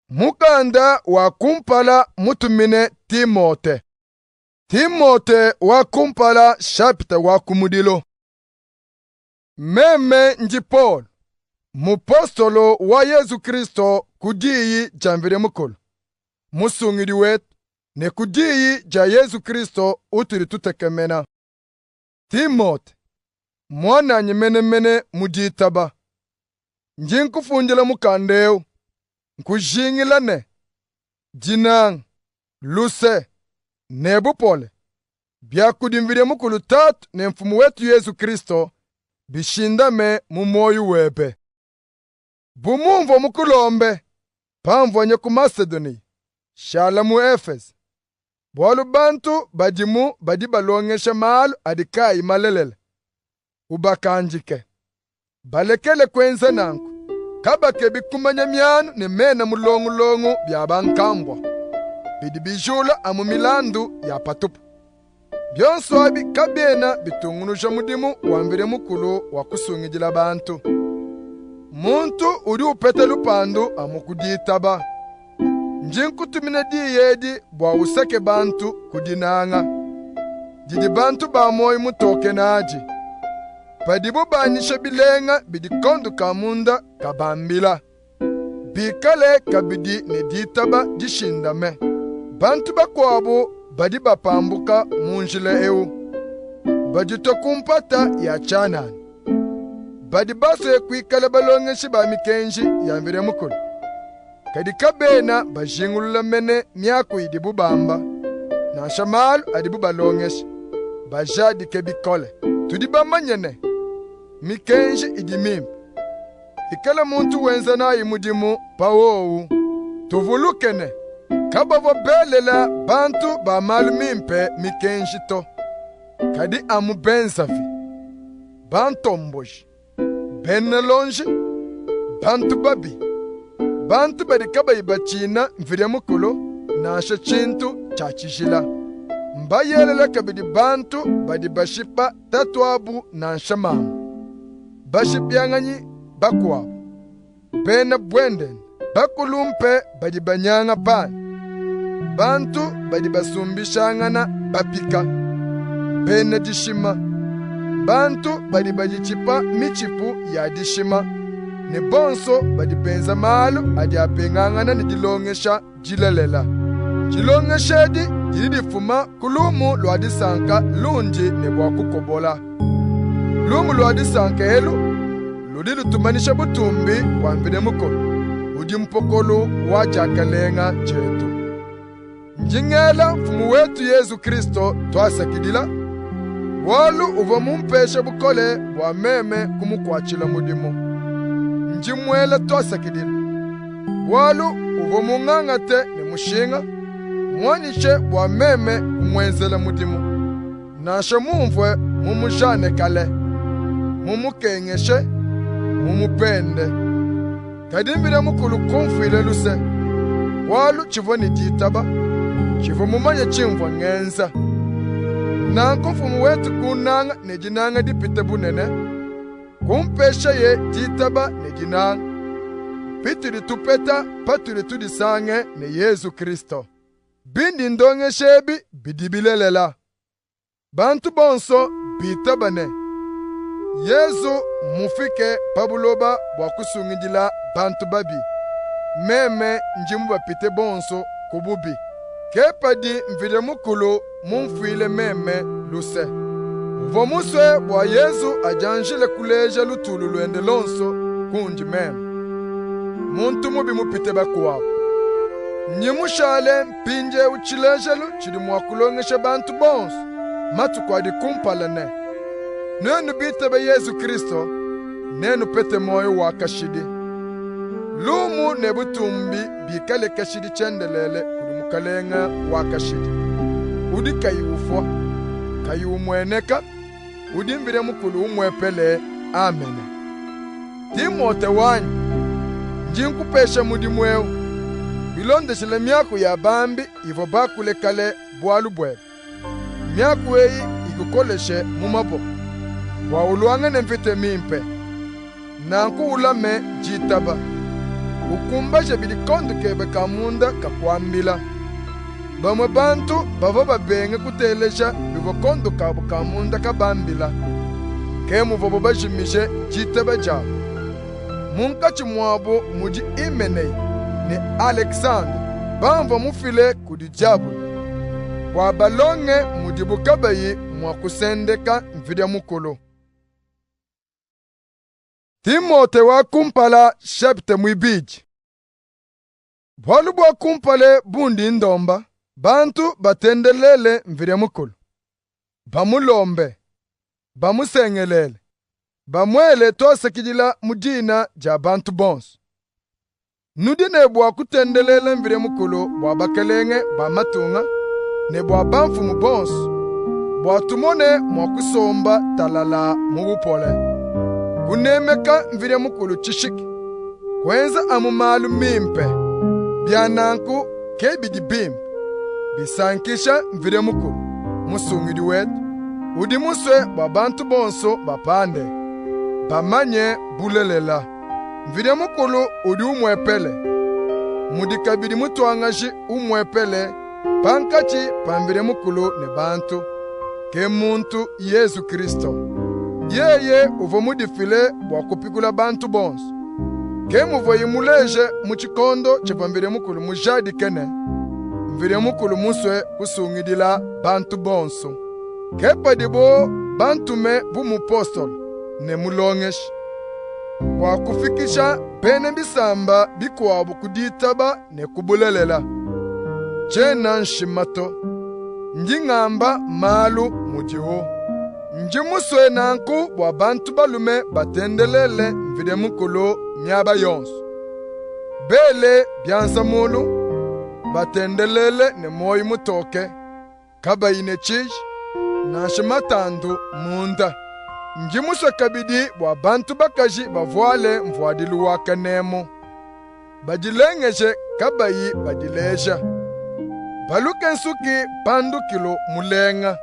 Mukanda wa kumpala mutumine Timote. Timote wa kumpala shapita wa kumudilo. Meme nji Paul, mupostolo wa Yesu Kristo kudiyi jamvire mukulu. Musungiri wetu ne kudiyi ja Yesu Kristo uturi tutekemena. Timote, mwana nyemene muditaba. Njinkufundila mukandeu. Nkujingilane, jinang, luse, nebupole. Byakudimvire mukulu tatu ne mfumu wetu Yesu Kristo, bishindame mu moyo webe. Bumumvo mukulombe, pamvonye ku Masedoni, shala mu Efes. Bwalu bantu badimu badi balongesha maalo adikayi malelele. Ubakanjike. Balekele kwenza nanku. Kabake bikumanya myanu ne mena mulongu byabankambwa. Bidi bijula amu milandu ya patupu. Byonso abi kabena bitungunusha mudimu wambire mukulu wa kusungijila bantu. Muntu uri upete lupandu amu kuditaba. Njinkutumine diyedi bwa usake bantu kudinanga. Didi bantu ba moyo mutoke naji. Padibu banisha bilenga bidi kondu kamunda kabambila. Bikale kabidi ne ditaba dishindame. Bantu bakwabo badi bapambuka munjile ewu. Badi tokumpata ya chanani. Badi base kuikale balongeshi ba mikenji ya mvire mukulu. Kadi kabena bajingulula mene miaku idibu bamba. Na shamalu adibu balongeshi. Bajadi kebikole. Tudibamba nyene. Mikenji idimimba. Ikala muntu wenza na imudimu pawowu. Tuvulukene. Kabavo belela bantu ba malumimpe mikenji to. Kadi amu benzavi. Bantomboji. Benelonji. Bantu babi. Bantu badi kaba ibachina mvire mukulu na asha chintu chachishila. Mbayelela kabidi bantu badi bashipa tatuabu na nshamamu. Bashipyanganyi bakwabo. Bena bwenden. Bakulumpe badi banyanga pani. Bantu badi basumbishangana bapika. Bena dishima. Bantu badi bajichipa michipu ya dishima. Ne bonso badi benza malu adi apengangana ni dilongesha jilelela. Jilongesha di jilidifuma kulumu lwadisanka lunji ne bwakukobola. Lumu lwadisanka elu ludilu tumanisha butumbi wambide mukolo. Udi mpokolo wajakalenga chetu. Njingela mfumu wetu Yesu Kristo twasakidila. Walu uva mumpesha bukole wa meme kumukwachila mudimu. Njimwela twasakidila. Walu uva mungangate ne mushinga. Mwanishe wa meme umwenzela mudimu. Nasha mumvwe mumujane kale. Mumukengeshe, mumupende. Kadimbire mukulu kumfile luse. Walu chivo ni ditaba. Chivo mumanye chimvwa ngenza. Nanko mfumu wetu kunanga ne jinanga dipite bunene. Kumpesha ye ditaba ne jinanga. Pituri tupeta paturi tudisange ne Yesu Kristo. Bindi ndonge shebi bidibilelela. Bantu bonso bitabane. Yesu mufike pabuloba bwakusungijila bantu babi. Meme njimu bapite bonso kububi. Kepadi mvile mukulu mumfuile meme luse. Uvomuswe bwa Yesu ajanjile kuleja lutulu luende lonso kunji meme. Muntu mubi mupite bakuwabo. Nyimushale mpinje uchilejelu chidi mwakulongesha bantu bonso. Matu kwa di kumpalane. Nenu bite be Yesu Kristo, nenu pete moyo wakashidi. Lumu nebutumbi bikale kashidi chendelele kudumukalenga wakashidi. Udi kayiufwa, kayiumweneka, udi mvire mukulu umwepele, amene. Timote wanyi, njinkupesha mudimweu, bilondeshele miaku ya bambi ivo bakule kale bwalu bwebe. Miaku eyi ikukoleshe mumabo. Wa uluange ne mfite mimpe. Nanku ulame jitaba. ukumbaje bilikondukebe kamunda kakwambila. Bamwe bantu bava babenge kutelesha bivokonduka bukamunda kabambila. Kemu vobo bajimishe jitebe jabo. Munkachi mwabo muji Imenei ni Alexander bamva mufile kudi jabo. Wabalonge muji bukabayi mwakusendeka mvidya mukolo. Timote wa kumpala shepte mwibiji. Bwalu bwa kumpale bundi ndomba, bantu batendelele mvidya mukolo. Bamulombe, bamusengelele, bamwele tosekidila mujina ja bantu bonso. Nudine bwa kutendelele mvidya mukolo bwa bakelenge bamatunga, ne bwa banfumu bonso, bwa tumone mwakusomba talala mubupole. Kunemeka mvidya mukulu chishiki, kwenza amumalu mimpe, byananku kebidi bimpe, bisankisha mvidya mukulu, musungidi wetu, udi muswe babantu bonso bapande, bamanye bulelela. Mvidya mukulu udi umwepele, mudikabidi mutuangashi umwepele, pankachi pa mvidya mukulu ne bantu, ke muntu Yesu Kristo. Yeye uvo mudifile bwa kupikula bantu bonso. Ke muvo yimuleje muchikondo chepa mvidya mukulu mujadi kene. Mvidya mukulu muswe kusungidila bantu bonso. Ke padibo bantume bumupostol ne mulongeshi. Kwa kufikisha pene bisamba bikwabu kuditaba ne kubulelela. Chena nshimato. Njingamba malu mujiho. Njimuswe nanku bwa bantu balume batendelele mvidya mukulu myaba yonso. Bele byansamulu batendelele ne moyi mutoke kabayine chiji na shimatandu munda. Njimuswe kabidi bwa bantu bakaji bavwale mvwadilu waka nemo. Bajilengeje kabayi bajileja. Baluke nsuki pandukilo mulenga.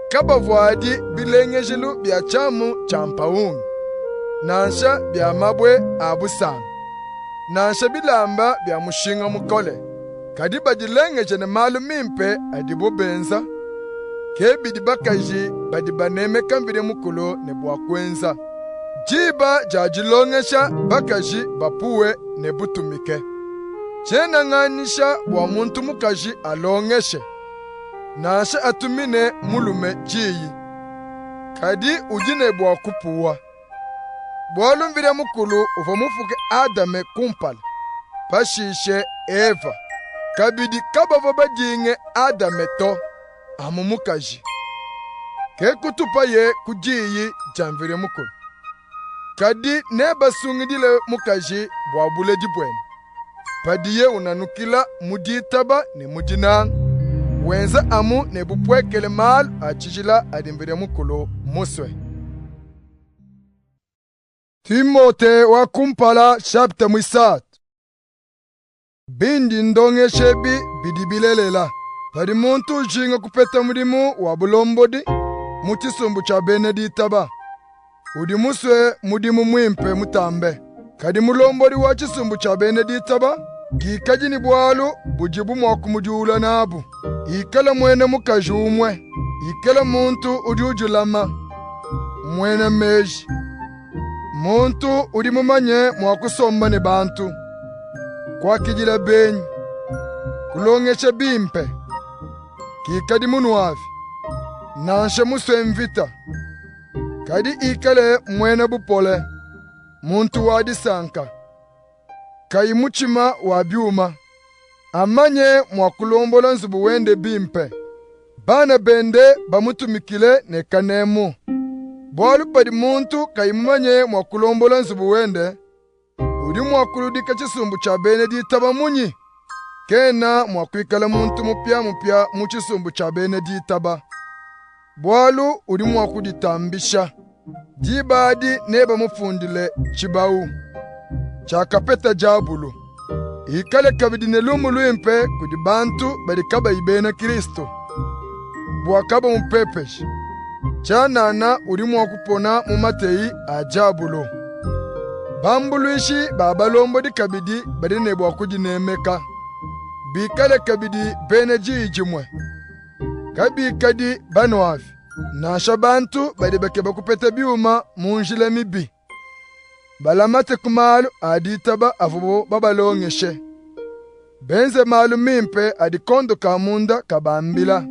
Kabavwadi bilengejilu bya chamu champaungi. Nansha bya mabwe abusanga. Nansha bilamba bya mushinga mukole. Kadi bajilengeje ne malu mimpe adibo benza. Kebidi bakaji badibanemeka mvidya mukulu ne bwakwenza. Jiba jajilongesha bakaji bapuwe ne butumike. Chena ng'anisha bwa muntu mukaji alongeshe. Nasha atumine mulume jiyi. Kadi ujine bwa kupuwa. Bwalu mvidya mukulu uva mufuke Adame kumpala. Pashishe Eva. Kabidi kabava badinge Adame to. Amumukaji. Ke kutupa ye kujiyi jamvire mukulu. Kadi neba sungidile mukaji bwa bule dibweni. Padiye unanukila muditaba ne mudinang. Wenza amu ne bupwekele mal achijila adimvire mukulu muswe. Timote wa kumpala chapter mwisat. Bindi ndonge shebi bidibilelela. Padi muntu jinga kupeta mudimu wa bulombodi. Mutisumbu cha beneditaba. Udi muswe mudimu mwimpe mutambe. Kadi mulombodi wa chisumbu cha beneditaba. Gikaji ni bwalu bujibu mwakumujula nabu. Ikala mwene mukajumwe. Ikala muntu ujujulama. Mwene meji. Muntu udi mumanye mwakusomba ne bantu. Kwa kijila benyi. Kulongesha bimpe. Kikadi munuavi. Nanshe muswe mvita. Kadi ikale mwene bupole. Muntu wadi sanka. Kaimuchima wa byuma. Amanye mwakulombola nzubu wende bimpe. Bana bende bamutumikile ne kanemu. Bwalu padi muntu kaimanye mwakulombola nzubu wende. Udi mwakuludika chisumbu cha beneditaba munyi. Kena mwakwikala muntu mupya muchisumbu cha beneditaba. Bwalu udi mwakuditambisha. Jibadi neba mufundile chibau. Chakapeta jabulu. Ikale kabidi nelumu luimpe kudi bantu badi kaba ibena Kristo. Bwakaba mpepesh. Chanana udi mwakupona mumatei ajabulo. Bambuluishi babalombodi kabidi badinebwa kujinemeka. Bikale kabidi beneji ijimwe. Kabikadi banwafi. Nasha bantu badibeke bakupeta biuma munjile mibi. Balamate kumalu aditaba avubo babalongeshe. Benze malu mimpe adikondo kamunda kabambila.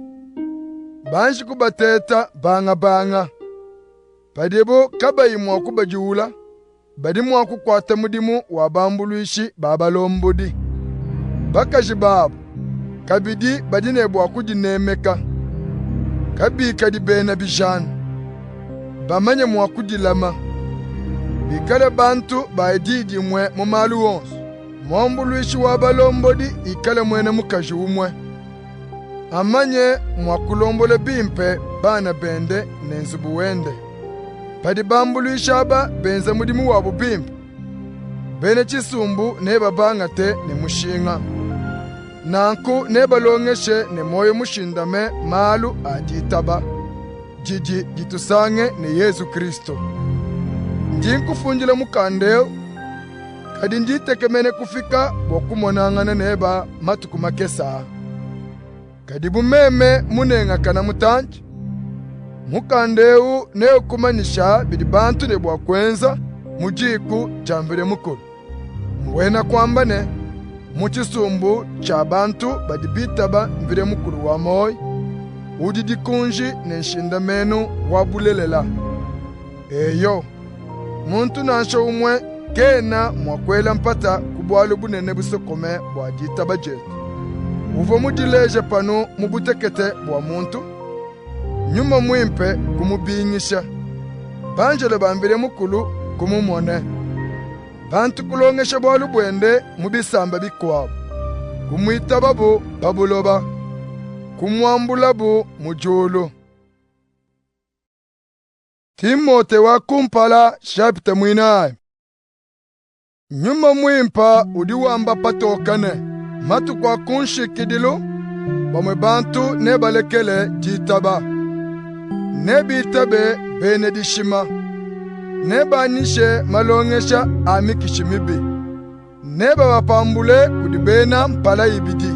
Banji kubateta banga. Badibo kabayimwa kubajula. Badimwa kukwata mudimu wa bambuluishi babalombodi. Bakaji babu. Kabidi badinebwa kujinemeka. Kabikadi bena bijana. Bamanye mwa kudilama. Bikale bantu baididi mwe mumalu wonsu. Mwambuluishi wa balombodi ikale mwene mukaji umwe. Amanye mwa kulombole bimpe bana bende nenzubu wende. Padi bambuluishi aba benza mudimu wabu bimpe. Bene chisumbu neba bangate ne mushinga. Nanku neba longeshe ne moyo mushindame malu aditaba. Jiji gitusange ne Yesu Kristo. Njinkufunjile mukandeo. Kadi njitekemene kufika bokumonangana neba matukumakesa. Kadi bumeme munenga kana mutanji. Mukandeu neo kumanisha bidi bantu nebwa kwenza mujiku jambire mukuru. Mwena kwambane muchisumbu cha bantu badibitaba mvire mukuru wa moi. Udidikunji neshindamenu wabulelela. Eyo, muntu nansho umwe kena mwakwela mpata kubwalu bunene busokome bwa ditaba jetu. Uvo mudileje pano mubutekete bwa muntu. Nyuma mwimpe kumubingisha. Banjele bambire mukulu kumumone. Bantu kulongesha bwalu bwende mubisamba bikwabo. Kumwita babu babuloba. Kumwambula bu mujulu. Timote wa kumpala chapter mwinaye. Nyuma mwimpa udiwamba patokane. Matu kwa kunshikidilu. Bamwe bantu nebalekele jitaba. Nebitabe benedishima. Nebanishe malongesha amikishimibi. Neba wapambule kudibena mpala ibidi.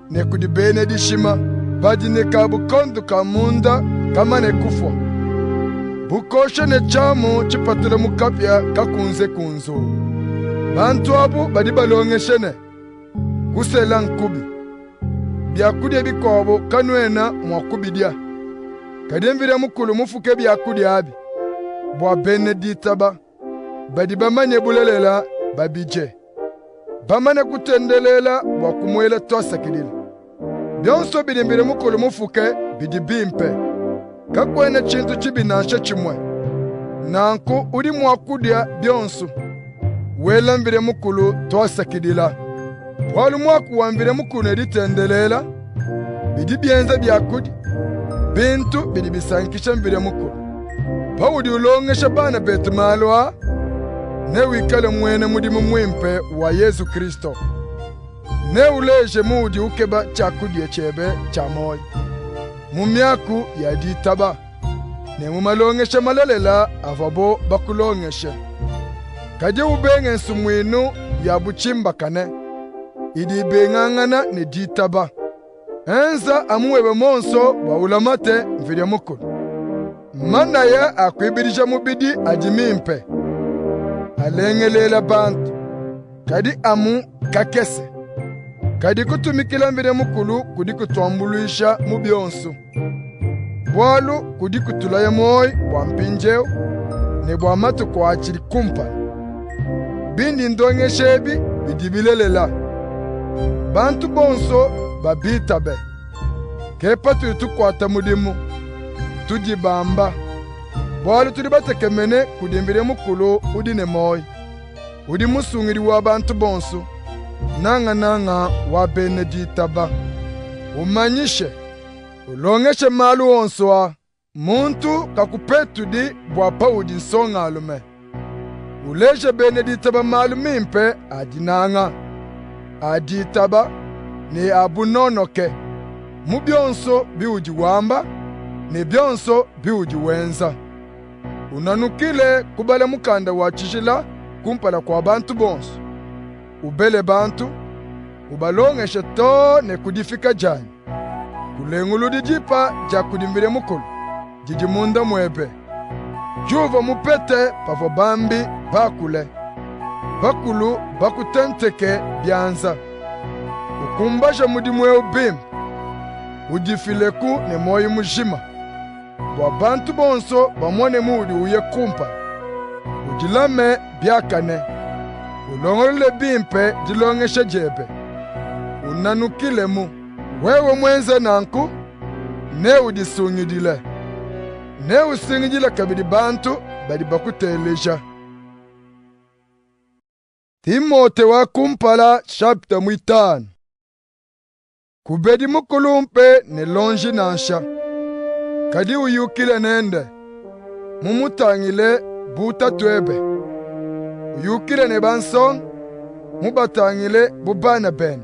Ne kudibenedishima. Badi nekabukondu kamunda kama nekufwa. Bukoshe ne chamu chipatule mukapya kakunze kunzo. Bantu abu badi balongeshene. Kusela nkubi. Byakudya bikobo kanwena mwakubidia. Kademvire mukulu mufuke byakudya abi. Bwa beneditaba. Badi bamanye bulelela babije. Bamane kutendelela bwa kumwela tosa kidili. Byonso bidembire mukulu mufuke bidi bimpe. Kakwene chintu chibinansha chimwe. Nanku uri mwakudya byonso. Wela mbire mukulu tosa kidila. Walu mwaku wambire mukulu editendelela. Bidi byenza byakudya. Bintu bidi bisankisha mbire mukulu. Pawudi ulongesha bana betu malwa. Newikale mwene mudimu mwimpe wa Yesu Kristo. Neuleje mudi ukeba chakudya chebe cha moyo. Mumyaku ya ditaba. Ne mumalongesha malalela avabo bakulongesha. Kaje ubenge nsumwinu ya buchimba kane. Idi bengangana ne ditaba. Enza amuwebe monso wa ulamate mvire mukulu. Mana ya akwibirija mubidi ajimimpe. Alengelela bantu. Kadi amu kakese. Kadi kutumikila mbire mukulu kudi kutuambuluisha mubyonsu. Bwalu kudi kutulaya moi bwa mpinjeo ne bwa matu kwa achiri kumpa. Bindi ndonge shebi bidibilelela. Bantu bonso babitabe. Kepa tukwata mudimu. Tujibamba. Bwalu tulibatekemene kudimbire mukulu udine moi. Udi musungiri wa bantu bonso. Nanga wa beneditaba. Umanyishe. Ulongeshe malu onswa. Muntu kakupetudi bwa paudi nsonga alume. Uleje beneditaba malu mimpe adinanga. Aditaba ni abunonoke. Mubyonso biuji wamba. Ni byonso biuji wenza. Unanukile kubale mukanda wa chishila kumpala kwa bantu bonso. Ubele bantu, ubalongeshe to ne kudifika jani. Kulengulu dijipa ja kudimbire mukulu, jijimunda mwebe. Juva mupete pavo bambi bakule. Bakulu bakutenteke byanza. Ukumbasha mudimwe ubim. Ujifileku ne moyo mujima. Bwa bantu bonso bamone mudi uye kumpa. Ujilame byakane. Ulongole bimpe jilongeshe jebe. Unanukile mu. Wewe mwenze nanku. Ne udisungidile. Ne usingidile kabidi bantu badi bakuteleja. Timote wa kumpala chapter 5. Kubedi mukulumpe ne lonji nansha. Kadi uyukile nende. Mumutangile buta twebe. Uyukile ne bansong. Mubatangile bubana ben.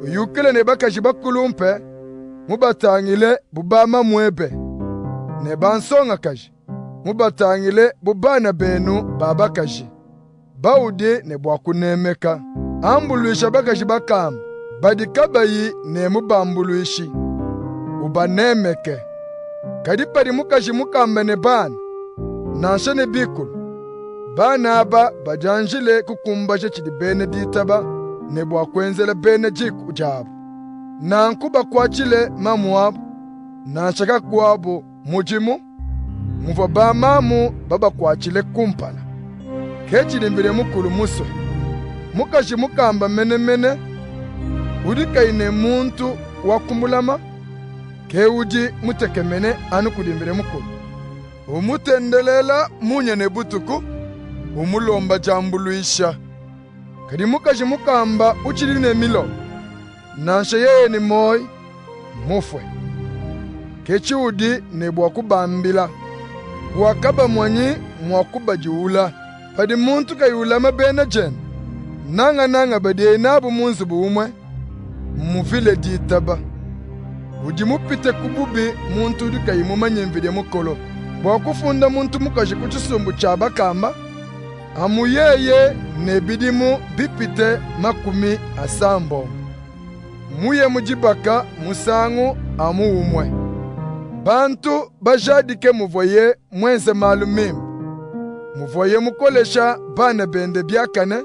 Uyukile ne bakaji bakulumpe. Mubatangile bubama mwebe. Ne bansong akaji. Mubatangile bubana benu babakaji. Baudi ne bwakunemeka. Ambuluisha bakaji bakamba. Badikabayi ne mubambuluishi. Ubanemeke. Kadipadi mukaji mukamba ne bana. Nansha ne bikulu. Bana aba bajanjile kukumbasha chidi Beneditaba ne bwakwenzele Benejiku jabu. Nankuba kwachile mamuabu. Nanshaka kwabo mujimu. Muva bamamu baba kwachile kumpala. Kechili mbile mukulu muswe. Mukaji mukamba mene. Udikaine muntu wakumulama. Ke uji mutekemene anu kudimbile mukulu. Umutendelela munye ne butuku. Umulomba jambuluisha. Kadi mukaji mukamba uchiline milo. Nansha yeye ni moi mufwe. Kechi udi ne bwakubambila. Wakaba mwanyi mwakuba juula. Padi muntu kayulama bena jen. Nanga badi enabu munzu buumwe. Muvile ditaba. Uji mupite kububi muntu udi kayimumanye mvide mukolo. Bwakufunda muntu mukaji kuchisumbu cha bakamba. Amuyeye ne bidimu bipite makumi asambo. Muye mujibaka musangu amuumwe. Bantu bajadike muvoye mwenze malumimbu. Muvoye mukolesha bana bende byakane.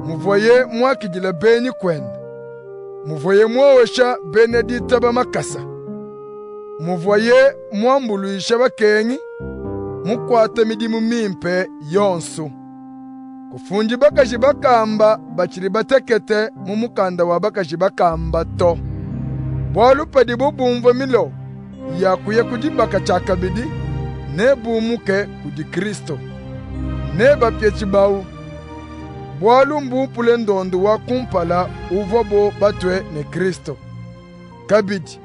Muvoye mwakijila beni kwenda. Muvoye mwowesha Beneditaba makasa. Muvoye mwambuluisha bakenyi. Mukwate midimu mimpe yonsu. Kufunji bakaji bakamba bachiri batekete mumukanda wa bakaji bakamba to. Bwalupadi bubumva milo. Yakuye kudibaka chakabidi. Ne bumuke kudi Kristo. Ne bapyechi bawu. Bwalu mbupule ndondu wa kumpala uvobo batwe ne Kristo. Kabidi.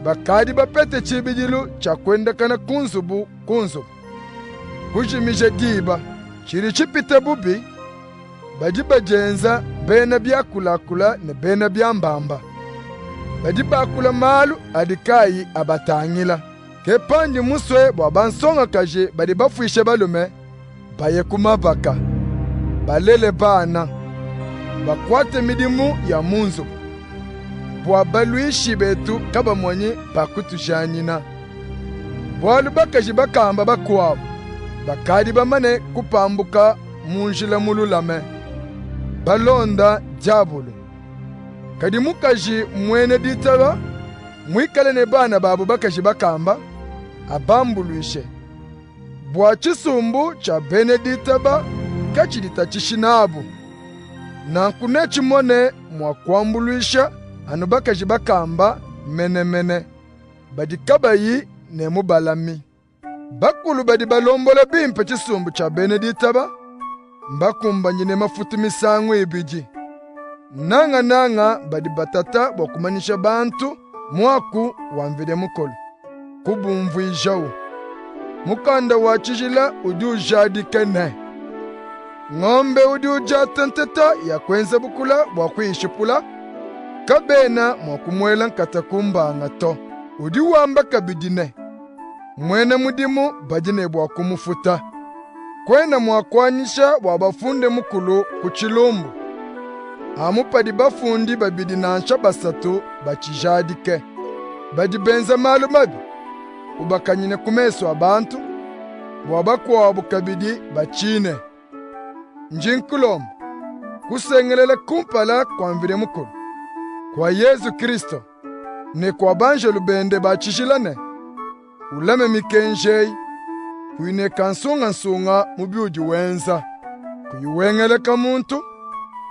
Bakadi bapete chibidilu chakwenda kana kunzubu. Kujimisha diba. Chiri chipite bubi. Bajiba jenza bena byakulakula ne bena byambamba. Badibakula malu adikayi abatangila. Kepandi muswe bwa bansonga kaje badibafuishe balume. Baye kumabaka. Balele bana. Bakwate midimu ya munzu. Bwa baluishi betu kaba mwenye bakutujanina. Bwalu bakaji bakamba bakwabu. Bakadi bamane kupambuka munjila mululame. Balonda jabulu. Kadi mukaji mwene ditaba. Mwikale ne bana babu bakaji bakamba. Abambuluishe. Bwa chisumbu cha Beneditaba. Kachidita chishinabu. Nankune chimone mwakwambuluisha. Anu bakaji bakamba mene. Badikabayi ne mubalami. Bakulu badi balombola bimpe chisumbu cha Beneditaba. Mbakumba nyine mafuti misangu ibiji. Nanga badi batata bokumanyisha bantu mwaku wamvide mukolo. Kubumvu ijau. Mukanda wachijila udi ujadikene. Ng'ombe udi ujatenteta ya kwenza bukula bwakuishipula. Kabena mwakumwela nkatakumbanga to. Udi wamba kabidine. Mwene mudimu bajine bwakumufuta. kwena mwakwanyisha wabafunde mukulu ku chilumbu. Amupadi bafundi babidi nansha basatu bachijadike. Badi benza malu mabi, ubakanyine kumeso abantu, wabakwabo kabidi bachine. Njinkulomba, kusengelele kumpala kwa mvire mukulu. Kwa Yesu Kristo, ne kwa banje lubende bachishilane. Ulame mikenjei, kuine kansunga mubiuji wenza. Kuyuwengele ka muntu,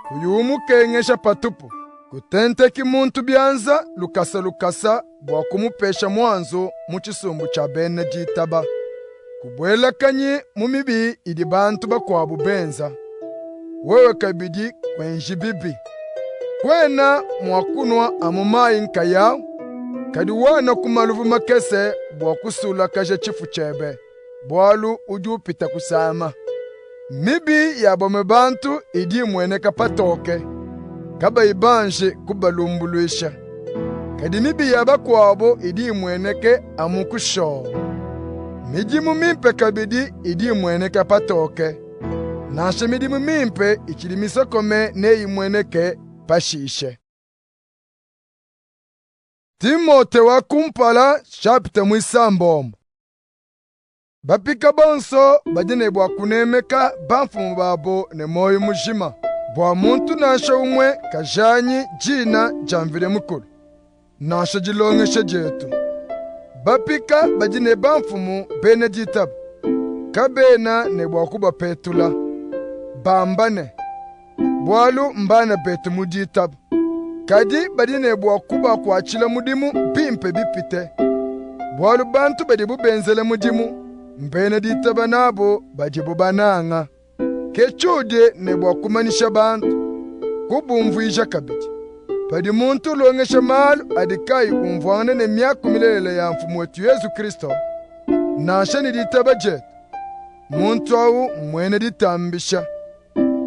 kuyumukengesha patupu. Kutente ki muntu byanza lukasa bwa kumupesha mwanzo mu chisumbu cha bene jitaba. Kubwela kanyi mumibi idi bantu bakwabu benza. Wewe kabidi kwenji bibi. Kwena mwakunwa amumayi nkayao. Kadi wana kumaluvu makese bwa kusula kaje chifu chebe. Bwalu ujupita kusama. Mibi yabome bantu idi mwene kapatoke. Kaba ibanje kubalumbuluisha. Kadi mibi yabakwabo idi mweneke amukusho. Midimu mimpe kabidi idi mweneke patoke. Nashe midimu mimpe ichilimisa kome neyi mweneke pashishe. Timote wa kumpala chapita mwisambombo. Bapika bonso badine bwa kunemeka bamfumu babo ne moyo mujima. Bwa muntu nasha umwe kajanyi jina jamvire mukulu. Nasha jilongeshe jetu. Bapika badine bamfumu bene jitabu. Kabena ne bwa kuba petula. Bambane. Bwalu mbana betu mujitabu. Kadi badine bwa kuba kwa chila mudimu bimpe bipite. Bwalu bantu badibu benzele mudimu. Mbene ditaba nabo bajibu bananga. Kechude ne bwa kumanisha bantu. Kubumvuisha kabidi. Padi muntu longesha malu adikai umvwane ne miaku milele ya mfumu wetu Yesu Kristo. Nasha ni ditaba jetu. Muntu au mwene ditambisha.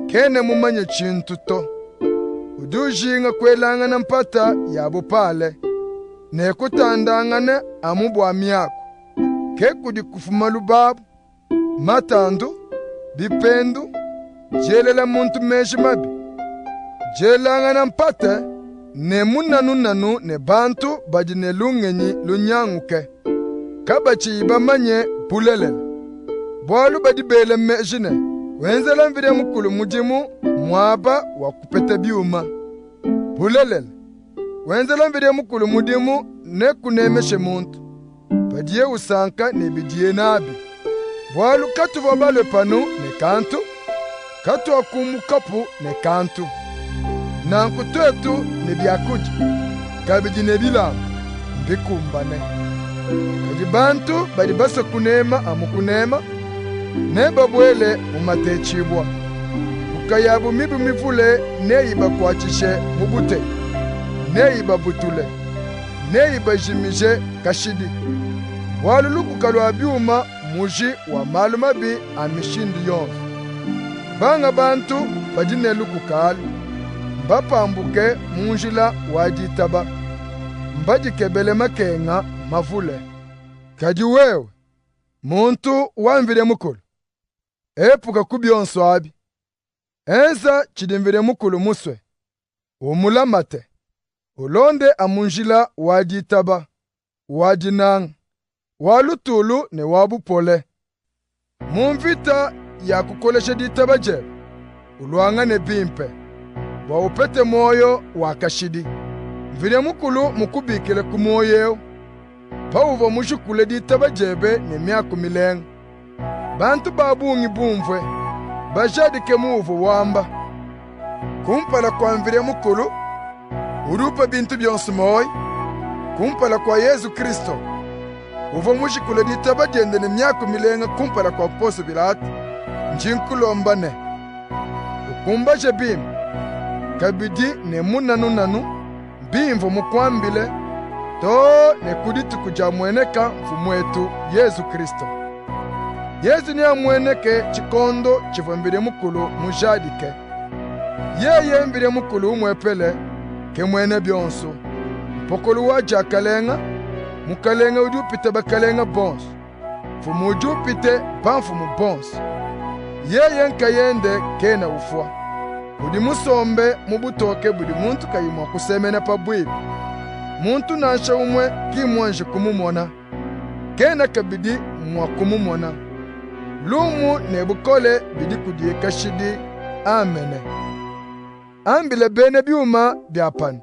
Kene mumanye chintu to. Udujinga kwelanga na mpata yabu pale. Ne kutandangane amubwa miaku. Kekudi kufuma lubabu. Matandu. Bipendu. Jelela muntu meshi mabi. Jelanga na mpate. Ne munanu ne bantu badi ne lungenyi lunyanguke. Kabachi ibamanye pulelele. Bwalu badi bele mejine. Wenzela mvire mukulu mujimu mwaba wa kupete biuma. Pulelele. Wenzela mvire mukulu mudimu ne kunemeshe muntu. Badie usanka ne bidie nabi. Bwalu katu vabale panu ne kantu. Katu akumu kapu ne kantu. Nankutwetu ne byakuji. Kabidi ne bilamu. Mbikumbane. Kaji bantu badi basa kunema amukunema. Ne babwele umatechibwa. Ukayabu mibu mivule ne iba kwachishe mubute. Ne iba butule. Ne iba jimije kashidi. Waluluku kalwa biuma muji wa malumabi amishindi yonzu. Banga bantu badine luku kalu. Mbapambuke munjila wajitaba. Mbajikebele makenga mavule. Kaji wewe, muntu wamvire mukulu. Epuka kubyonso abi. Enza chidimvire mukulu muswe. Umulamate. Ulonde amunjila wajitaba. Wajinang. Walutulu ne wabupole. Mumvita ya kukolesha ditaba jebe. Uluanga ne bimpe. Wa upete moyo wakashidi. Mvire mukulu mukubikile kumoyeo. Pauva mushukule ditaba jebe ne miaku mileng. Bantu babungi bumvwe. Bajadike muvu wamba. Kumpala kwa mvire mukulu. Urupa bintu byonsi moy. Kumpala kwa Yesu Kristo. Uva mushukule ditaba jende ne miaku milenga kumpala kwa poso bilati. Njinkulombane. Ukumbaje bim. Kabidi ne munanu. Bimvo mukwambile. To ne kuditu kuja mweneka mfumu wetu Yesu Kristo. Yesu ni amweneke chikondo chivambire mukulu mujadike. Yeye mbire mukulu umwepele ke mwene byonso. Mpokulu waja kalenga, mukalenga ujupite bakalenga bonso. Fumu ujupite bamfumu bonso. yeye nkayende kena ufwa. Budi musombe mubutoke budi muntu kayimwa kusemena pabwibi. Muntu nansha umwe kimwanje kumumona. Kena kabidi mwa kumumona. Lumu nebukole bidi kudieka shidi. Amene. Ambile bene byuma byapana.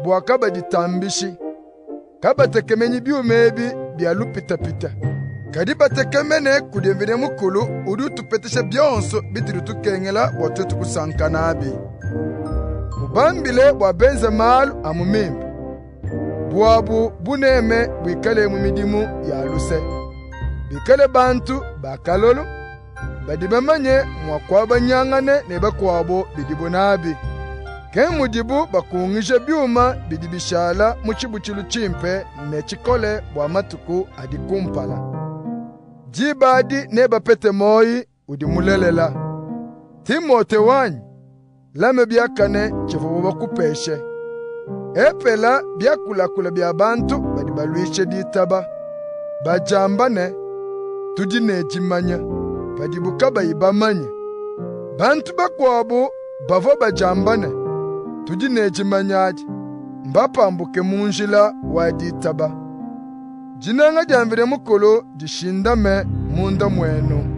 Bwaka baditambishi. Kabatekemenyi byuma ebi byalupitapita. Kadi batekemene kudemvine mukulu udu tupeteshe byonso bitiru tukengela watu tukusankana abi. Mubambile wabenze malu amumimba. Buabu buneme bwikale mumidimu ya luse. Bikale bantu bakalolo. Badibamanye mwakwaba nyangane neba kwabo bidibu nabi. Kemudibu bakungishe byuma bidibishala muchibuchilu chimpe nechikole bwa matuku adikumpala. Jibadi neba pete moi udimulelela. Timote wanyi lame byakane chifubu bakupeshe. Epela byakula bya bantu badibaluishe ditaba. Bajambane tudinejimanya. Badibuka bayibamanye. Bantu bakwabo bavo bajambane. Tudinejimanyadi. Mbapambuke munjila wa ditaba. Jinanga jamvire mukolo dishindame munda mwenu.